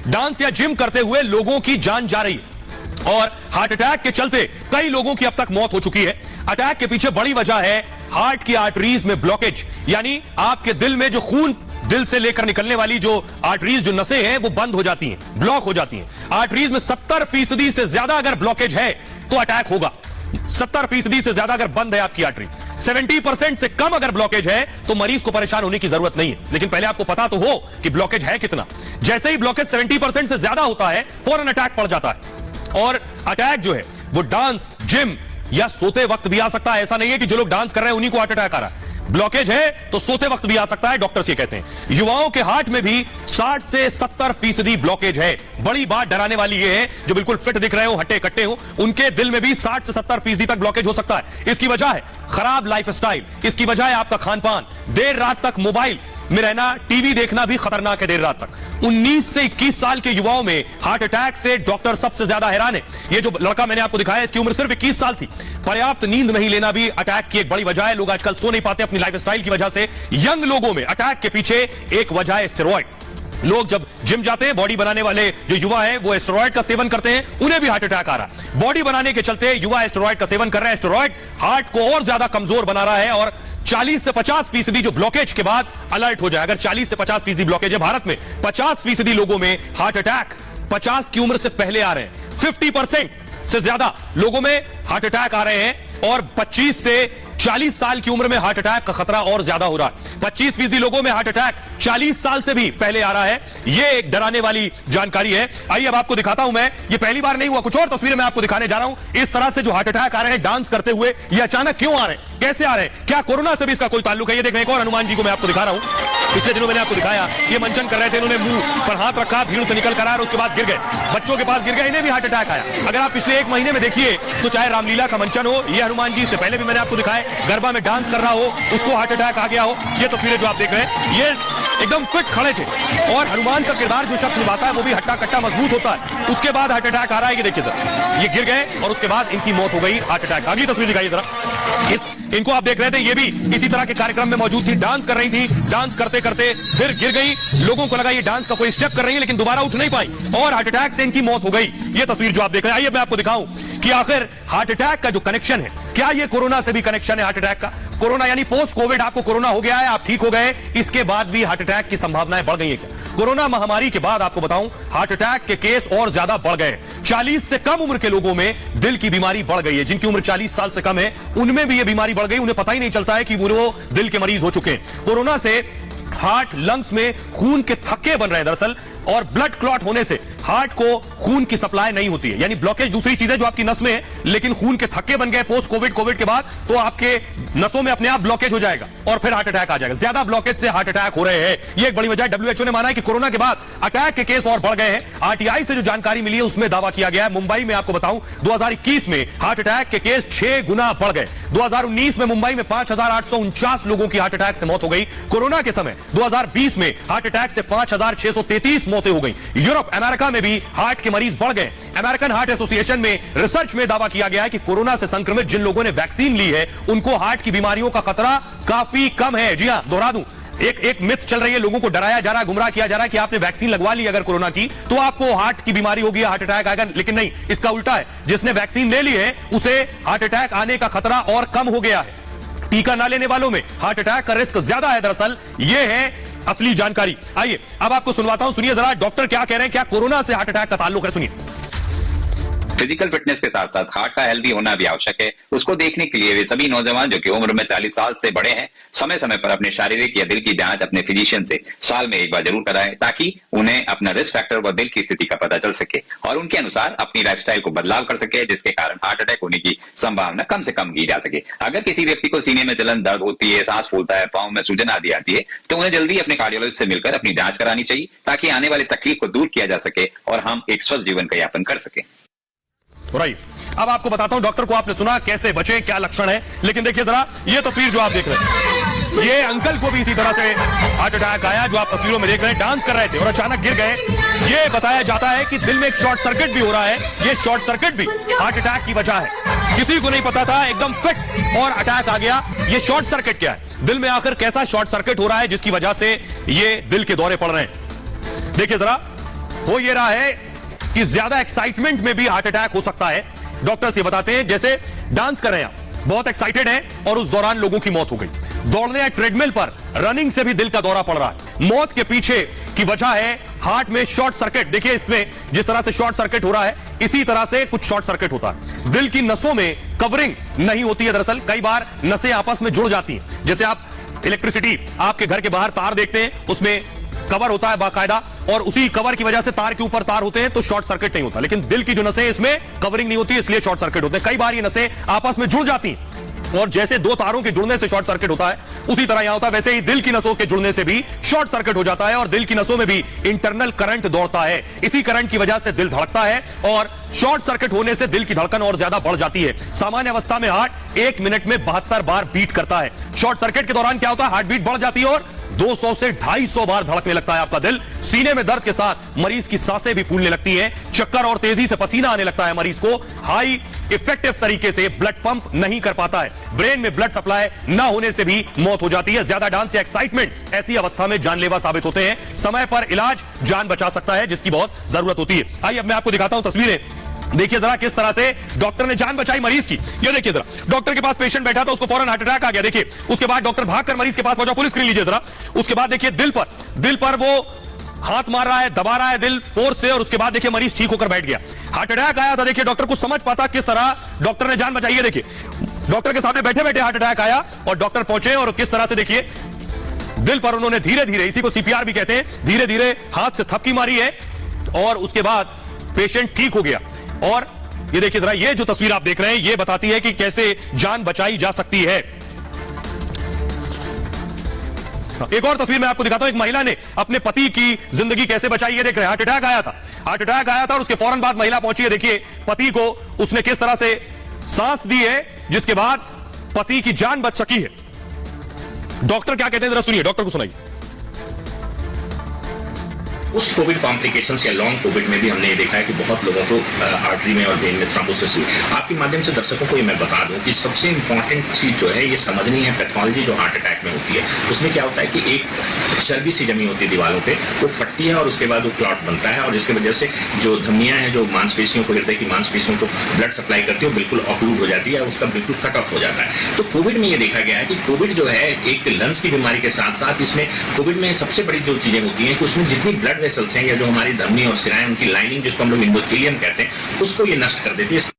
Dance या gym करते हुए लोगों की जान जा रही है और हार्ट अटैक के चलते कई लोगों की अब तक मौत हो चुकी है। अटैक के पीछे बड़ी वजह है हार्ट की आर्टरीज में ब्लॉकेज, यानी आपके दिल में जो खून दिल से लेकर निकलने वाली जो आर्टरीज, जो नसें हैं, वो बंद हो जाती हैं, ब्लॉक हो जाती हैं। आर्टरीज में 70% से ज्यादा अगर ब्लॉकेज है तो अटैक होगा। 70% से ज्यादा अगर बंद है आपकी आर्टरी, 70% से कम अगर ब्लॉकेज है तो मरीज को परेशान होने की जरूरत नहीं है। लेकिन पहले आपको पता तो हो कि ब्लॉकेज है कितना। जैसे ही ब्लॉकेज 70% से ज्यादा होता है फौरन अटैक पड़ जाता है। और अटैक जो है वो डांस, जिम या सोते वक्त भी आ सकता है। ऐसा नहीं है कि जो लोग डांस कर रहे हैं उन्हीं को हार्ट अटैक आ रहा है। ब्लॉकेज है तो सोते वक्त भी आ सकता है, डॉक्टर्स ये कहते हैं। युवाओं के हार्ट में भी 60 से 70% ब्लॉकेज है। बड़ी बात डराने वाली ये है, जो बिल्कुल फिट दिख रहे हो, हट्टे कट्टे हो, उनके दिल में भी 60 से 70% तक ब्लॉकेज हो सकता है। इसकी वजह है खराब लाइफस्टाइल, इसकी वजह है आपका खान पान, देर रात तक मोबाइल में रहना, टीवी देखना भी खतरनाक है देर रात तक। 19 से 21 साल के युवाओं में हार्ट अटैक से डॉक्टर सबसे ज्यादा हैरान है। ये जो लड़का मैंने आपको दिखाया, इसकी उम्र सिर्फ 21 साल थी। पर्याप्त नींद नहीं लेना भी अटैक की एक बड़ी वजह है। लोग आजकल सो नहीं पाते अपनी लाइफस्टाइल की वजह से। यंग लोगों में अटैक के पीछे एक वजह है स्टेरॉइड। लोग जब जिम जाते हैं, बॉडी बनाने वाले जो युवा हैं वो स्टेरॉइड का सेवन करते हैं, उन्हें भी हार्ट अटैक आ रहा है। बॉडी बनाने के चलते युवा स्टेरॉइड का सेवन कर रहे हैं। स्टेरॉइड हार्ट को और ज्यादा कमजोर बना रहा है और 40 से 50% जो ब्लॉकेज के बाद अलर्ट हो जाए। अगर 40 से 50% ब्लॉकेज है भारत में, 50% लोगों में हार्ट अटैक 50 की उम्र से पहले आ रहे हैं। 50% से ज्यादा लोगों में हार्ट अटैक आ रहे हैं और 25 से 40 साल की उम्र में हार्ट अटैक का खतरा और ज्यादा हो रहा है। 25% लोगों में हार्ट अटैक 40 साल से भी पहले आ रहा है। यह एक डराने वाली जानकारी है। आइए अब आपको दिखाता हूं। मैं ये पहली बार नहीं हुआ, कुछ और तस्वीरें मैं आपको दिखाने जा रहा हूं। इस तरह से जो हार्ट अटैक आ रहे हैं डांस करते हुए, ये अचानक क्यों आ रहे हैं, कैसे आ रहे हैं, क्या कोरोना से भी इसका कोई ताल्लुक है? ये देख रहे हैं, एक और हनुमान जी को मैं आपको दिखा रहा हूं। पिछले दिनों मैंने आपको दिखाया, ये मंचन कर रहे थे, इन्होंने मुंह पर हाथ रखा, भीड़ से निकल कर आया और उसके बाद गिर गए, बच्चों के पास गिर गए, इन्हें भी हार्ट अटैक आया। अगर आप पिछले 1 महीने में देखिए तो चाहे रामलीला का मंचन हो, ये हनुमान जी से पहले भी मैंने आपको दिखाया, गरबा में डांस कर रहा हो, उसको हार्ट अटैक आ गया हो। ये तस्वीरें जो आप देख रहे हैं, ये एकदम फिट खड़े थे और हनुमान का किरदार जो शख्स निभाता है वो भी हट्टा कट्टा मजबूत होता है। उसके बाद हार्ट अटैक आ रहा है। ये देखिए सर, ये गिर गए और उसके बाद इनकी मौत हो गई, हार्ट अटैक। अगली तस्वीर दिखाइए जरा। इनको आप देख रहे थे, ये भी इसी तरह के कार्यक्रम में मौजूद थी, डांस कर रही थी, डांस करते करते फिर गिर गई। लोगों को लगा ये डांस का कोई स्टेप कर रही है, लेकिन दोबारा उठ नहीं पाई और हार्ट अटैक से इनकी मौत हो गई। ये तस्वीर जो आप देख रहे हैं, आइए मैं आपको दिखाऊं कि आखिर हार्ट अटैक का जो कनेक्शन है, क्या ये कोरोना से भी कनेक्शन है हार्ट अटैक का? कोरोना यानी पोस्ट कोविड, आपको कोरोना हो गया है, आप ठीक हो गए, इसके बाद भी हार्ट अटैक की संभावनाएं बढ़ गई है क्या? कोरोना महामारी के बाद आपको बताऊं, हार्ट अटैक के केस और ज्यादा बढ़ गए। 40 से कम उम्र के लोगों में दिल की बीमारी बढ़ गई है। जिनकी उम्र 40 साल से कम है उनमें भी यह बीमारी बढ़ गई, उन्हें पता ही नहीं चलता है कि वो दिल के मरीज हो चुके हैं। कोरोना से हार्ट, लंग्स में खून के थक्के बन रहे हैं दरअसल, और ब्लड क्लॉट होने से हार्ट को खून की सप्लाई नहीं होती है। यानी ब्लॉकेज दूसरी चीज है जो आपकी नस में है, लेकिन खून के थक्के बन गए पोस्ट कोविड के बाद, तो आपके नसों में अपने आप ब्लॉकेज हो जाएगा और फिर हार्ट अटैक आ जाएगा। ज्यादा ब्लॉकेज से हार्ट अटैक हो रहे हैं, ये एक बड़ी वजह है। WHO ने माना है कि कोरोना के बाद अटैक के केस और बढ़ गए हैं। RTI से जो जानकारी मिली है उसमें दावा किया गया है, मुंबई में आपको बताऊं 2021 में हार्ट अटैक के केस 6 गुना बढ़ गए। 2019 में मुंबई में 5849 लोगों की हार्ट अटैक से मौत हो गई। कोरोना के समय 2020 में हार्ट अटैक से 5633 मौतें हो गई। यूरोप, अमेरिका में भी हार्ट के मरीज बढ़ गए। अमेरिकन हार्ट एसोसिएशन में रिसर्च में दावा किया गया है कि कोरोना से संक्रमित जिन लोगों ने वैक्सीन ली है उनको हार्ट की बीमारियों का खतरा काफी कम है। जी हां, दोहरा दूं, एक मिथ चल रही है, लोगों को डराया जा रहा है, गुमराह किया जा रहा है कि आपने वैक्सीन लगवा ली अगर कोरोना की तो आपको हार्ट की बीमारी होगी, हार्ट अटैक आएगा। लेकिन नहीं, इसका उल्टा है। जिसने वैक्सीन ले ली है उसे हार्ट अटैक आने का खतरा और कम हो गया है। टीका ना लेने वालों में हार्ट अटैक का रिस्क ज्यादा है। दरअसल ये है असली जानकारी। आइए अब आपको सुनवाता हूं, सुनिए जरा डॉक्टर क्या कह रहे हैं, क्या कोरोना से हार्ट अटैक का ताल्लुक है, सुनिए। फिजिकल फिटनेस के साथ साथ हार्ट का हेल्थ भी होना भी आवश्यक है। उसको देखने के लिए वे सभी नौजवान जो कि उम्र में 40 साल से बड़े हैं, समय समय पर अपने शारीरिक या दिल की जांच अपने फिजिशियन से साल में एक बार जरूर कराएं, ताकि उन्हें अपना रिस्क फैक्टर व दिल की स्थिति का पता चल सके और उनके अनुसार अपनी लाइफस्टाइल को बदलाव कर सके, जिसके कारण हार्ट अटैक होने की संभावना कम से कम की जा सके। अगर किसी व्यक्ति को सीने में जलन, दर्द होती है, सांस फूलता है, पांव में सूजन आदि आती है, तो उन्हें जल्दी अपने कार्डियोलॉजिस्ट से मिलकर अपनी जांच करानी चाहिए, ताकि आने वाली तकलीफ को दूर किया जा सके और हम एक स्वस्थ जीवन का यापन कर सके। राइट, अब आपको बताता हूं, डॉक्टर को आपने सुना कैसे बचे, क्या लक्षण है, लेकिन देखिए जरा ये तस्वीर जो आप देख रहे हैं, ये अंकल को भी इसी तरह से हार्ट अटैक आया जो आप तस्वीरों में देख रहे हैं। डांस कर रहे थे और अचानक गिर गए। ये बताया जाता है कि दिल में एक शॉर्ट सर्किट भी हो रहा है। ये शॉर्ट सर्किट भी हार्ट अटैक की वजह है। किसी को नहीं पता था, एकदम फिट और अटैक आ गया। ये शॉर्ट सर्किट क्या है, दिल में आखिर कैसा शॉर्ट सर्किट हो रहा है जिसकी वजह से ये दिल के दौरे पड़ रहे हैं? देखिए जरा, हो ये रहा है कि ज्यादा एक्साइटमेंट में भी हार्ट अटैक हो सकता है। डॉक्टर्स ये बताते हैं जैसे डांस कर रहे हैं आप, बहुत एक्साइटेड हैं और उस दौरान लोगों की मौत हो गई। दौड़ने या ट्रेडमिल पर रनिंग से भी दिल का दौरा पड़ रहा है। मौत के पीछे की वजह है हार्ट में शॉर्ट सर्किट। देखिए इसमें जिस तरह से शॉर्ट सर्किट हो रहा है, इसी तरह से कुछ शॉर्ट सर्किट होता है। दिल की नसों में कवरिंग नहीं होती है। दरअसल कई बार नसें आपस में जुड़ जाती हैं। जैसे आप इलेक्ट्रिसिटी, आपके घर के बाहर तार देखते हैं, उसमें कवर होता है बाकायदा, और उसी कवर की वजह से तार के ऊपर तार होते हैं तो शॉर्ट सर्किट नहीं होता। लेकिन दिल की जो नसें, इसमें कवरिंग नहीं होती, इसलिए शॉर्ट सर्किट होते हैं। कई बार ये नसें आपस में जुड़ जाती हैं और जैसे दो तारों के जुड़ने से शॉर्ट सर्किट होता है, उसी तरह यहां होता है। वैसे ही दिल की नसों के जुड़ने से भी शॉर्ट सर्किट हो जाता है और दिल की नसों में भी इंटरनल करंट दौड़ता है। इसी करंट की वजह से दिल धड़कता है और शॉर्ट सर्किट होने से दिल की धड़कन और ज्यादा बढ़ जाती है। सामान्य अवस्था में हार्ट 1 मिनट में 72 बार बीट करता है। शॉर्ट सर्किट के दौरान क्या होता है, हार्ट बीट बढ़ जाती है और 200 से 250 बार धड़कने लगता है आपका दिल। सीने में दर्द के साथ मरीज की सांसें भी फूलने लगती हैं, चक्कर और तेजी से पसीना आने लगता है। मरीज को हाई इफेक्टिव तरीके से ब्लड पंप नहीं कर पाता है। ब्रेन में ब्लड सप्लाई न होने से भी मौत हो जाती है। ज्यादा डांस या एक्साइटमेंट ऐसी अवस्था में जानलेवा साबित होते हैं। समय पर इलाज जान बचा सकता है, जिसकी बहुत जरूरत होती है। आइए अब मैं आपको दिखाता हूं तस्वीरें। देखिए जरा किस तरह से डॉक्टर ने जान बचाई मरीज की। ये देखिए जरा, डॉक्टर के पास पेशेंट बैठा था, उसको फौरन हार्ट अटैक आ गया। देखिए उसके बाद डॉक्टर भागकर मरीज के पास पहुंचा। फुल स्क्रीन लीजिए जरा। उसके बाद देखिए दिल पर वो हाथ मार रहा है, दबा रहा है दिल फोर्स से, और उसके बाद देखिए मरीज ठीक होकर बैठ गया। हार्ट अटैक आया था। देखिए डॉक्टर को समझ पाता किस तरह डॉक्टर ने जान बचाई है। देखिए डॉक्टर के सामने बैठे बैठे हार्ट अटैक आया और डॉक्टर पहुंचे और किस तरह से देखिए दिल पर उन्होंने धीरे धीरे, इसी को सीपीआर भी कहते हैं, धीरे धीरे हाथ से थपकी मारी है और उसके बाद पेशेंट ठीक हो गया। और ये देखिए जरा, ये जो तस्वीर आप देख रहे हैं ये बताती है कि कैसे जान बचाई जा सकती है। एक और तस्वीर मैं आपको दिखाता हूं। एक महिला ने अपने पति की जिंदगी कैसे बचाई, ये देख रहे हैं। हार्ट अटैक आया था, हार्ट अटैक आया था और उसके फौरन बाद महिला पहुंची है। देखिए पति को उसने किस तरह से सांस दी है, जिसके बाद पति की जान बच सकी है। डॉक्टर क्या कहते हैं जरा सुनिए, डॉक्टर को सुनाइए। उस कोविड कॉम्प्लिकेशंस या लॉन्ग कोविड में भी हमने ये देखा है कि बहुत लोगों को आर्टरी में और वेन में थ्रोम्बोसिस हुई। आपके माध्यम से दर्शकों को ये मैं बता दूं कि सबसे इंपॉर्टेंट चीज जो है ये समझनी है, पैथोलॉजी जो हार्ट अटैक में होती है उसमें क्या होता है कि एक चर्बी सी जमी होती है दीवारों पे, वो फटती है और उसके बाद वो क्लॉट बनता है और जिसकी वजह से जो धमनियां हैं, जो मांसपेशियों को हृदय की मांसपेशियों को ब्लड सप्लाई करती है, वो बिल्कुल ऑक्लूड हो जाती है, उसका बिल्कुल कट ऑफ हो जाता है। तो कोविड में ये देखा गया है कि कोविड जो है एक लंग्स की बीमारी के साथ साथ इसमें कोविड में सबसे बड़ी जो चीजें होती हैं कि उसमें जितनी ब्लड वेसल्स हैं या जो हमारी धमनी और सिराएं, उनकी लाइनिंग जिसको हम लोग एंडोथेलियम कहते हैं, उसको ये नष्ट कर देती है।